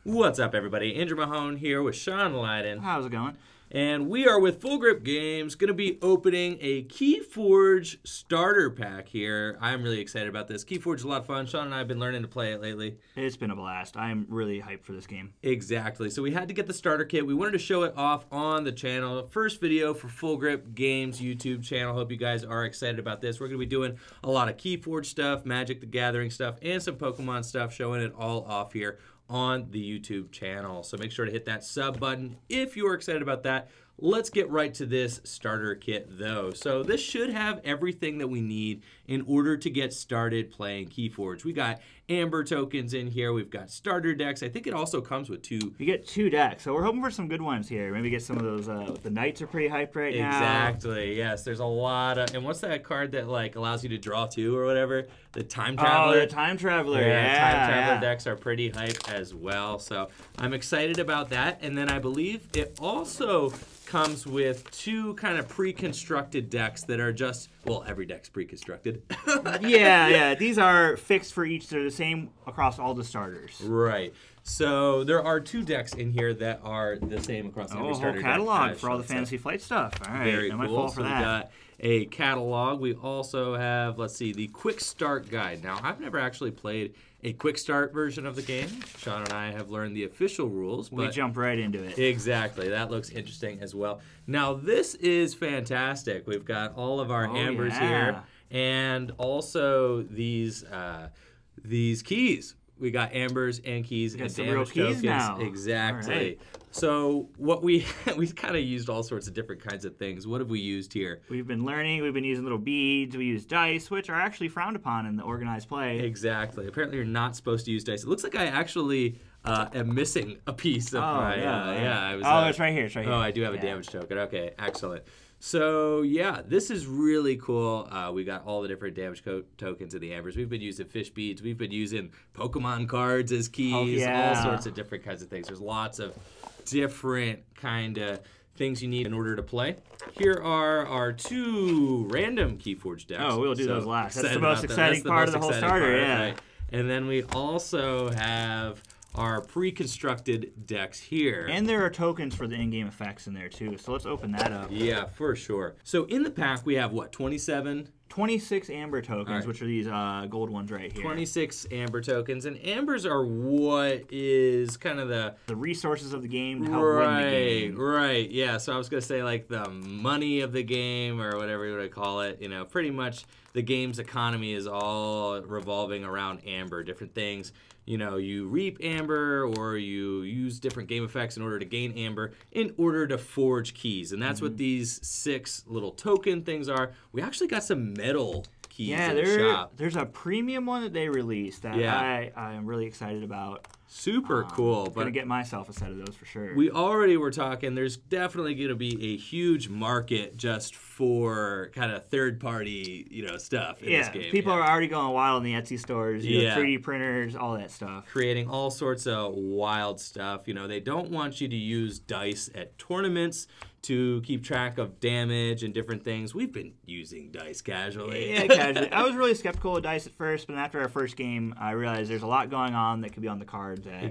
What's up, everybody? Andrew Mahone here with Sean Lyden. How's it going? And we are with Full Grip Games, going to be opening a KeyForge Starter Pack here. I'm really excited about this. KeyForge is a lot of fun. Sean and I have been learning to play it lately. It's been a blast. I'm really hyped for this game. Exactly. So we had to get the starter kit. We wanted to show it off on the channel. First video for Full Grip Games YouTube channel. Hope you guys are excited about this. We're going to be doing a lot of KeyForge stuff, Magic the Gathering stuff, and some Pokemon stuff, showing it all off here on the YouTube channel. So make sure to hit that sub button if you're excited about that. Let's get right to this starter kit though. So this should have everything that we need in order to get started playing KeyForge. We got Amber tokens in here. We've got starter decks. I think it also comes with two. You get 2 decks, so we're hoping for some good ones here. Maybe get some of those, the Knights are pretty hyped right now. Exactly, yes. There's a lot of, and what's that card that like allows you to draw 2 or whatever? The Time Traveler. Oh, the Time Traveler, yeah. Time Traveler decks are pretty hyped as well. So I'm excited about that. And then I believe it also comes with 2 kind of pre-constructed decks that are just, well, every deck's pre-constructed. yeah. These are fixed for each. They're the same across all the starters. Right. So there are 2 decks in here that are the same across every starter whole catalog deck. for all the Fantasy Flight stuff. All right, very I cool. might fall for so that. We got a catalog. We also have, let's see, the Quick Start Guide. Now, I've never actually played a Quick Start version of the game. Sean and I have learned the official rules. We jump right into it. Exactly. That looks interesting as well. Now, this is fantastic. We've got all of our Ambers here, and also these keys. We got Ambers and keys and some real damage keys tokens. now. Exactly. Right. So what we kind of used all sorts of different kinds of things. What have we used here? We've been learning. We've been using little beads. We use dice, which are actually frowned upon in the organized play. Exactly. Apparently, you're not supposed to use dice. It looks like I actually am missing a piece of my. It's right here. It's right here. Oh, I do have a damage token. Okay, excellent. So, yeah, this is really cool. We got all the different damage tokens in the Ambers. We've been using fish beads. We've been using Pokemon cards as keys. All sorts of different kinds of things. There's lots of different kind of things you need in order to play. Here are our 2 random KeyForge decks. Oh, we'll do those last. That's the most exciting part of the whole starter, right? And then we also have our pre-constructed decks here. And there are tokens for the in-game effects in there too, so let's open that up. Yeah, for sure. So in the pack we have what, 27? 26 Amber tokens, which are these gold ones right here. 26 Amber tokens, and Ambers are what is kind of the resources of the game to help win the game. Right, yeah. So I was going to say like the money of the game or whatever you want to call it. You know, pretty much the game's economy is all revolving around Amber, different things. You know, you reap Amber or you use different game effects in order to gain Amber in order to forge keys. And that's what these 6 little token things are. We actually got some metal keys in the shop. There's a premium one that they released that I am really excited about. Super cool. But gonna get myself a set of those for sure. We already were talking, there's definitely going to be a huge market just for kind of third-party, stuff in this game. People are already going wild in the Etsy stores. 3D printers, all that stuff. Creating all sorts of wild stuff. You know, they don't want you to use dice at tournaments to keep track of damage and different things. We've been using dice casually. Yeah, casually. I was really skeptical of dice at first, but after our first game, I realized there's a lot going on that could be on the cards that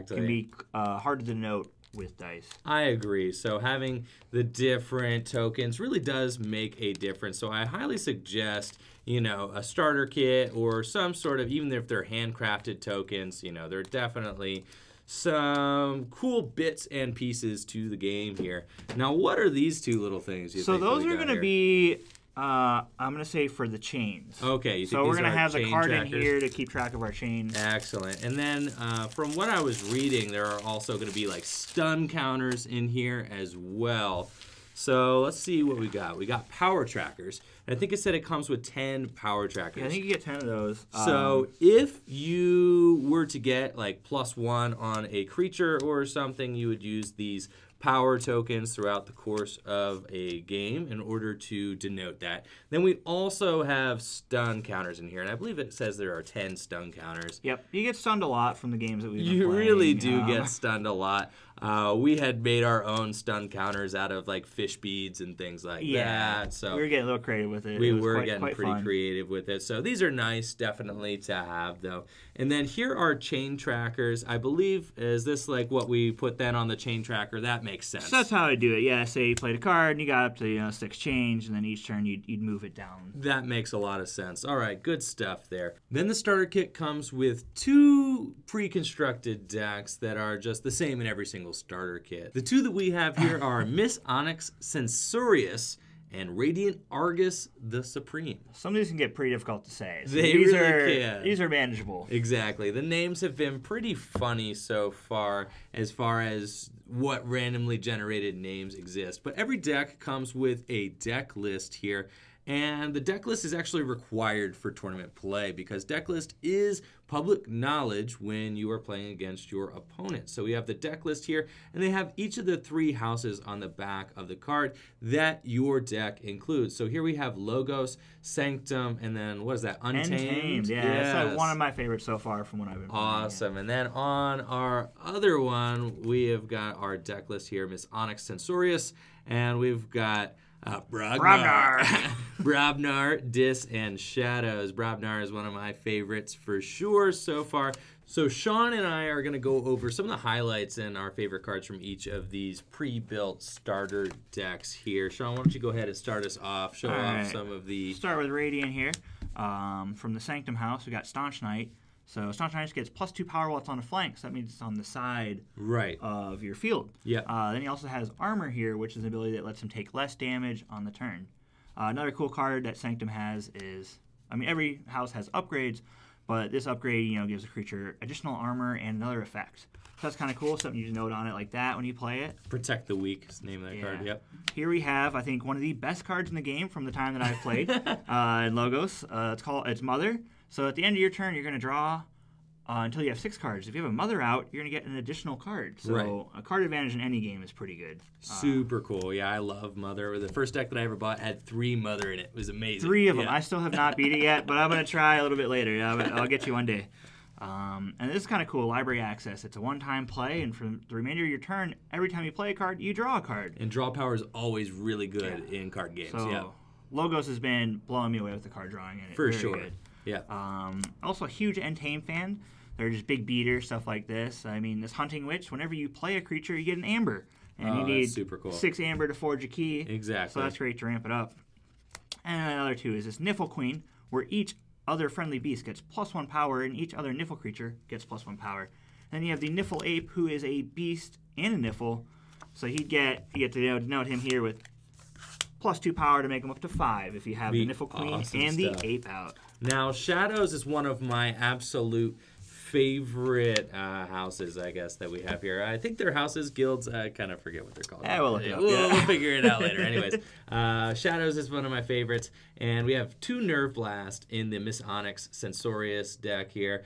can be hard to denote with dice. I agree. So having the different tokens really does make a difference. So I highly suggest, a starter kit or some sort of, even if they're handcrafted tokens, they're definitely some cool bits and pieces to the game here. Now, what are these 2 little things you think? So those are going to be, I'm going to say for the chains. Okay. You think so we're going to have the card trackers in here to keep track of our chains. Excellent. And then from what I was reading, there are also going to be like stun counters in here as well. So let's see what we got. We got power trackers. And I think it said it comes with 10 power trackers. Yeah, I think you get 10 of those. So if you were to get like +1 on a creature or something, you would use these power tokens throughout the course of a game in order to denote that. Then we also have stun counters in here, and I believe it says there are 10 stun counters. Yep, you get stunned a lot from the games that we've been playing. You really do get stunned a lot. we had made our own stun counters out of like fish beads and things like that. So we were getting a little creative with it. We were getting pretty creative with it. So these are nice, definitely to have though. And then here are chain trackers. I believe, is this like what we put then on the chain tracker? That makes sense. So that's how I do it. Yeah, say you played a card and you got up to 6 change, and then each turn you'd move it down. That makes a lot of sense. All right, good stuff there. Then the starter kit comes with 2 pre-constructed decks that are just the same in every single starter kit. The 2 that we have here are Miss Onyx Censorious and Radiant Argus the Supreme. Some of these can get pretty difficult to say. So these can. These are manageable. Exactly. The names have been pretty funny so far as what randomly generated names exist. But every deck comes with a deck list here. And the deck list is actually required for tournament play because deck list is public knowledge when you are playing against your opponent. So we have the deck list here, and they have each of the 3 houses on the back of the card that your deck includes. So here we have Logos, Sanctum, and then what is that? Untamed. Yeah, yes. That's one of my favorites so far from what I've been playing. Awesome. And then on our other one, we have got our deck list here, Miss Onyx Censorious, and we've got Brobnar. Brobnar, Dis, and Shadows. Brobnar is one of my favorites for sure so far. So Sean and I are going to go over some of the highlights and our favorite cards from each of these pre-built starter decks here. Sean, why don't you go ahead and start us off, show off some of the... Start with Radiant here. From the Sanctum house, we got Staunch Knight. So Staunch Knight gets +2 power while it's on the flank, so that means it's on the side of your field. Yeah. Then he also has Armor here, which is an ability that lets him take less damage on the turn. Another cool card that Sanctum has is, every house has upgrades, but this upgrade, gives a creature additional armor and another effect. So that's kind of cool, something you just note on it like that when you play it. Protect the Weak is the name of that card, yep. Here we have, I think, one of the best cards in the game from the time that I've played in Logos. It's Mother. So at the end of your turn, you're going to draw until you have 6 cards. If you have a Mother out, you're going to get an additional card. So a card advantage in any game is pretty good. Super cool. Yeah, I love Mother. The first deck that I ever bought had 3 Mother in it. It was amazing. 3 of them. I still have not beat it yet, but I'm going to try a little bit later. Yeah, I'll get you one day. And this is kind of cool, library access. It's a one-time play, and for the remainder of your turn, every time you play a card, you draw a card. And draw power is always really good in card games. So Logos has been blowing me away with the card drawing in it. For sure. Good. Yeah. Also a huge Entame fan. They're just big beaters, stuff like this. This Hunting Witch, whenever you play a creature, you get an Amber. And you need super cool. 6 Amber to forge a key. Exactly. So that's great to ramp it up. And another 2 is this Niffle Queen, where each other friendly beast gets +1 power, and each other Niffle creature gets +1 power. Then you have the Niffle Ape, who is a beast and a Niffle. So you get to note him here with +2 power to make him up to 5 if you have the Niffle Queen and the Ape out. Now, Shadows is one of my absolute favorite houses, I guess, that we have here. I think they're houses, guilds. I kind of forget what they're called. We'll look it up. We'll figure it out later. Anyways, Shadows is one of my favorites. And we have 2 Nerve Blast in the Miss Onyx Censorious deck here.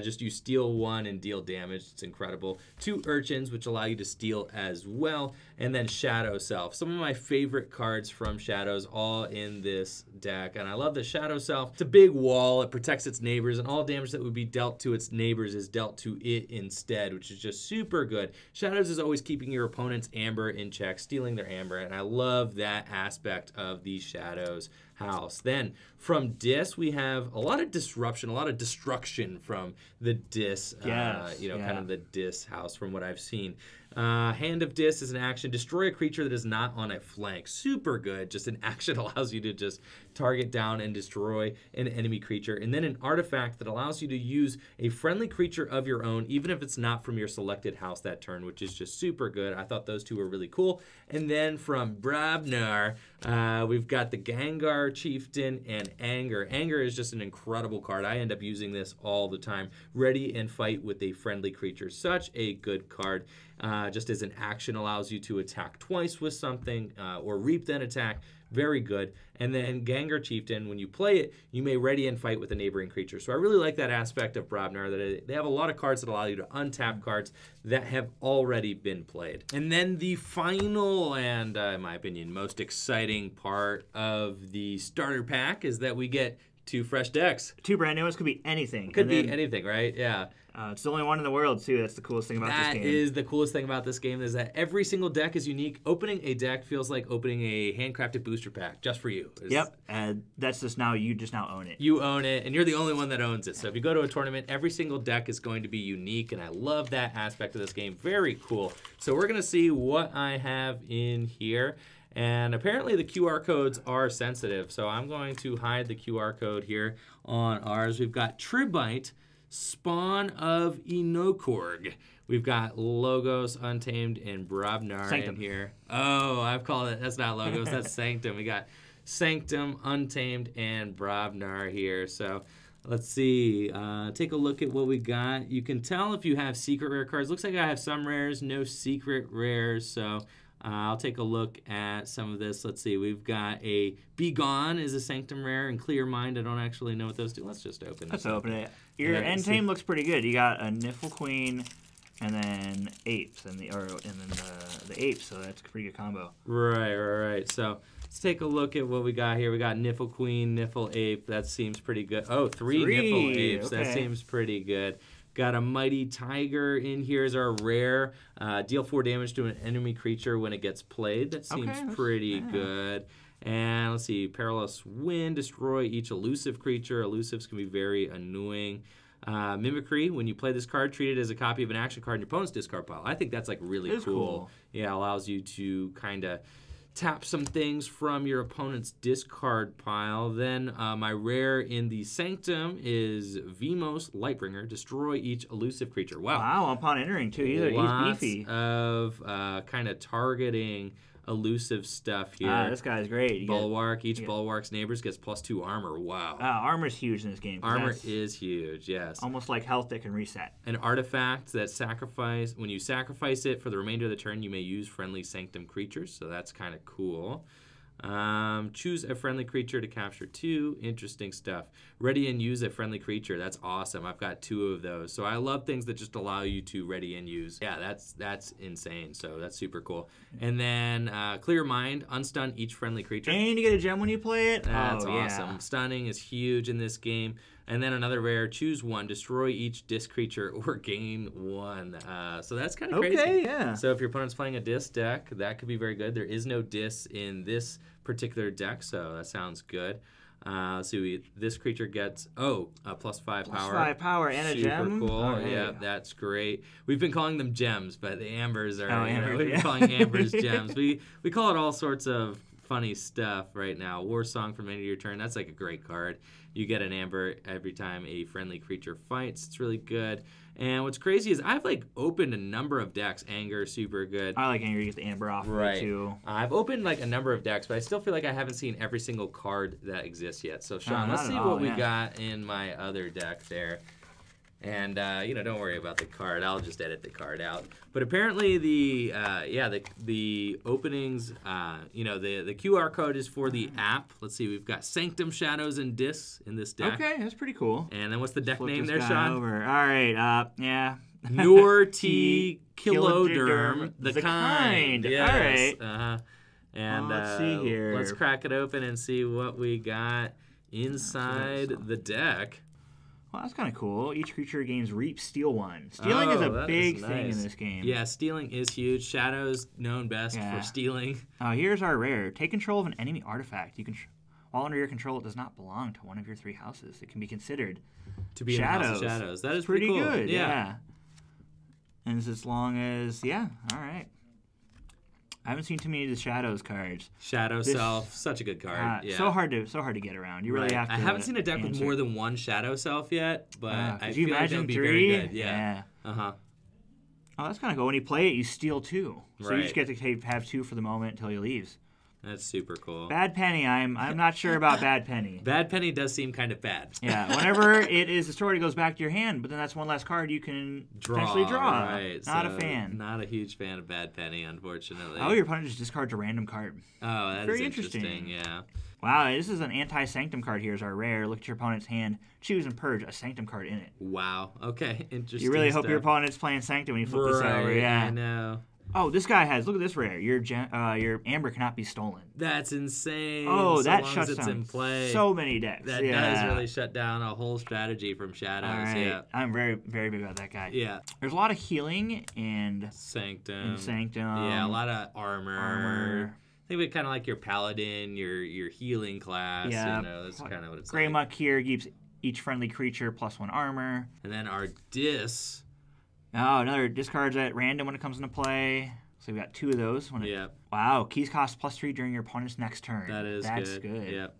Just you steal 1 and deal damage. It's incredible. 2 Urchins, which allow you to steal as well. And then Shadow Self. Some of my favorite cards from Shadows all in this deck. And I love the Shadow Self. It's a big wall. It protects its neighbors. And all damage that would be dealt to its neighbors is dealt to it instead, which is just super good. Shadows is always keeping your opponent's Amber in check, stealing their Amber. And I love that aspect of the Shadows house. Then from Dis, we have a lot of disruption, a lot of destruction from the Dis, kind of the Dis house from what I've seen. Hand of Dis is an action. Destroy a creature that is not on a flank. Super good. Just an action allows you to just target down and destroy an enemy creature. And then an artifact that allows you to use a friendly creature of your own, even if it's not from your selected house that turn, which is just super good. I thought those 2 were really cool. And then from Brobnar, we've got the Gengar Chieftain and Anger. Anger is just an incredible card. I end up using this all the time. Ready and fight with a friendly creature. Such a good card. Just as an action, allows you to attack twice with something or reap then attack. Very good. And then Gengar Chieftain, when you play it, you may ready and fight with a neighboring creature. So I really like that aspect of Brobnar, that they have a lot of cards that allow you to untap cards that have already been played. And then the final and, in my opinion, most exciting part of the starter pack is that we get 2 fresh decks. 2 brand new ones. Could be anything. Could be anything, right? Yeah. It's the only one in the world, too. That's the coolest thing about this game. That is the coolest thing about this game, is that every single deck is unique. Opening a deck feels like opening a handcrafted booster pack just for you. Yep. That's just now, you just now own it. You own it, and you're the only one that owns it. So if you go to a tournament, every single deck is going to be unique, and I love that aspect of this game. Very cool. So we're going to see what I have in here. And apparently the QR codes are sensitive, so I'm going to hide the QR code here on ours. We've got Tribite, Spawn of Enokorg. We've got Logos, Untamed, and Brobnar in here. Oh, I've called it. That's not Logos. That's Sanctum. We got Sanctum, Untamed, and Brobnar here. So let's see. Take a look at what we got. You can tell if you have secret rare cards. Looks like I have some rares, no secret rares. So I'll take a look at some of this. Let's see. We've got a Be Gone is a Sanctum rare, and Clear Mind. I don't actually know what those do. Let's just open this. Let's open it. Your end team looks pretty good. You got a Niffle Queen and then apes, and the apes. So that's a pretty good combo. Right. So let's take a look at what we got here. We got Niffle Queen, Niffle Ape. That seems pretty good. Oh, three Niffle Apes. Okay. That seems pretty good. Got a Mighty Tiger in here as our rare. Deal 4 damage to an enemy creature when it gets played. That seems pretty good. And let's see, Perilous Wind, destroy each elusive creature. Elusives can be very annoying. Mimicry, when you play this card, treat it as a copy of an action card in your opponent's discard pile. I think that's like really cool. Yeah, allows you to kind of tap some things from your opponent's discard pile. Then my rare in the Sanctum is Vimos Lightbringer. Destroy each elusive creature. Wow, upon entering, too. He's beefy. Of kind of targeting elusive stuff here. This guy's great. Bulwark. Each Bulwark's neighbors gets +2 armor. Wow. Armor's huge in this game. Armor is huge, yes. Almost like health that can reset. An artifact that when you sacrifice it for the remainder of the turn, you may use friendly Sanctum creatures, so that's kind of cool. Choose a friendly creature to capture 2. Interesting stuff. Ready and use a friendly creature. That's awesome. I've got 2 of those. So I love things that just allow you to ready and use. Yeah, that's insane. So that's super cool. And then Clear Mind. Unstun each friendly creature. And you get a gem when you play it. That's awesome. Stunning is huge in this game. And then another rare, choose 1, destroy each disc creature or gain 1. So that's kind of crazy. Okay, yeah. So if your opponent's playing a disc deck, that could be very good. There is no disc in this particular deck, so that sounds good. Let's see, this creature gets, +5 power. +5 power and a gem. Super cool. Yeah, that's great. We've been calling them gems, but the ambers are, we've been calling ambers gems. We call it all sorts of funny stuff right now. War Song from end of your turn. That's like a great card. You get an amber every time a friendly creature fights. It's really good. And what's crazy is I've like opened a number of decks. Anger, super good. I like Anger. You get the amber off of it too. I've opened like a number of decks, but I still feel like I haven't seen every single card that exists yet. So Sean, let's see what we got in my other deck there. And don't worry about the card. I'll just edit the card out. But apparently the openings, the QR code is for the app. Let's see, we've got Sanctum Shadows and Discs in this deck. Okay, that's pretty cool. And then what's the deck name there, Sean? All right, yeah. Nur T Kiloderm, the kind. Yes. All right. And let's see here. Let's crack it open and see what we got inside the deck. Well, that's kind of cool. Each creature gains Reap, Steal 1. Stealing is a big thing in this game. Yeah, stealing is huge. Shadows known best for stealing. Here's our rare. Take control of an enemy artifact. While under your control, it does not belong to one of your 3 houses. It can be considered to be Shadows. In the House of Shadows. That is pretty cool. good. Yeah. And it's as long as all right. I haven't seen too many of the Shadows cards. Shadow Self, such a good card. So hard to get around. You really have to. I haven't seen a deck with more than 1 Shadow Self yet, but I feel like that would be very good. Yeah. Oh, that's kind of cool. When you play it, you steal 2. So you just get to have 2 for the moment until he leaves. That's super cool. Bad Penny, I'm not sure about Bad Penny. Bad Penny does seem kind of bad. Yeah, whenever it is destroyed, it goes back to your hand, but then that's one less card you can potentially draw. Right. Not a fan. Not a huge fan of Bad Penny, unfortunately. Oh, your opponent just discards a random card. Oh, that's very interesting. Yeah. Wow, this is an anti-Sanctum card here as our rare. Look at your opponent's hand, choose and purge a Sanctum card in it. Wow. Okay, interesting. You really hope your opponent's playing Sanctum when you flip this over. Yeah. I know. Oh, this guy has. Look at this rare. Your amber cannot be stolen. That's insane. Oh, so that long shuts as it's down in play. so many decks. That does really shut down a whole strategy from Shadows. All right. Yeah. I'm very, very big about that guy. Yeah. There's a lot of healing and Sanctum. Yeah, a lot of armor. I think it's kind of like your paladin, your healing class. Yeah. You know, that's kind of what it's Grey like. Muck here gives each friendly creature +1 armor. And then our Dis. Oh, another discards at random when it comes into play. So we've got 2 of those. Yep. Wow, keys cost +3 during your opponent's next turn. That's good. Yep.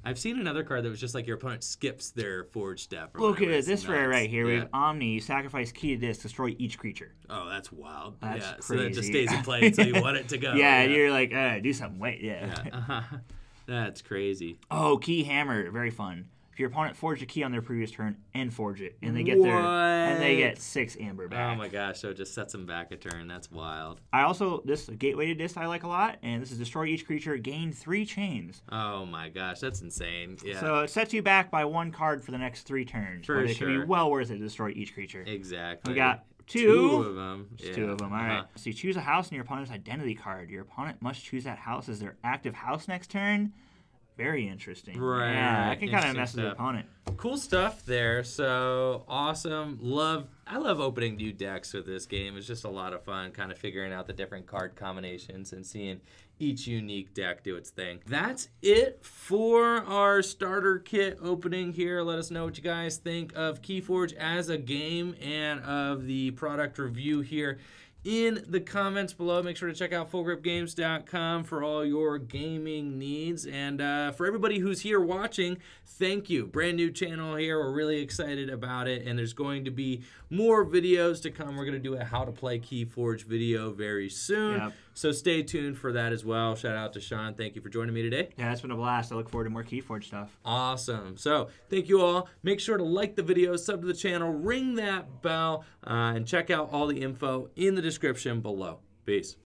I've seen another card that was just like your opponent skips their forge step. Look at this rare right here. We have Omni. You sacrifice key to this, destroy each creature. Oh, that's wild. That's crazy. So that just stays in play until you want it to go. Yeah, you're like, do something. Wait, That's crazy. Oh, key hammer. Very fun. If your opponent forged a key on their previous turn and forge it, and they get they get 6 amber back. Oh my gosh! So it just sets them back a turn. That's wild. I also this gateway to disc I like a lot, and this is destroy each creature, gain 3 chains. Oh my gosh, that's insane. Yeah. So it sets you back by 1 card for the next 3 turns. For it sure. can be well worth it to destroy each creature. Exactly. We got 2 of them. Just 2 of them. All right. So you choose a house in your opponent's identity card. Your opponent must choose that house as their active house next turn. Very interesting. Right. Yeah, that can kind of mess with the opponent. Cool stuff there. So awesome. I love opening new decks with this game. It's just a lot of fun kind of figuring out the different card combinations and seeing each unique deck do its thing. That's it for our starter kit opening here. Let us know what you guys think of KeyForge as a game and of the product review here in the comments below. Make sure to check out FullGripGames.com for all your gaming needs. And for everybody who's here watching, thank you. Brand new channel here. We're really excited about it. And there's going to be more videos to come. We're going to do a how to play KeyForge video very soon. Yep. So stay tuned for that as well. Shout out to Sean. Thank you for joining me today. Yeah, it's been a blast. I look forward to more KeyForge stuff. Awesome. So thank you all. Make sure to like the video, sub to the channel, ring that bell, and check out all the info in the description below. Peace.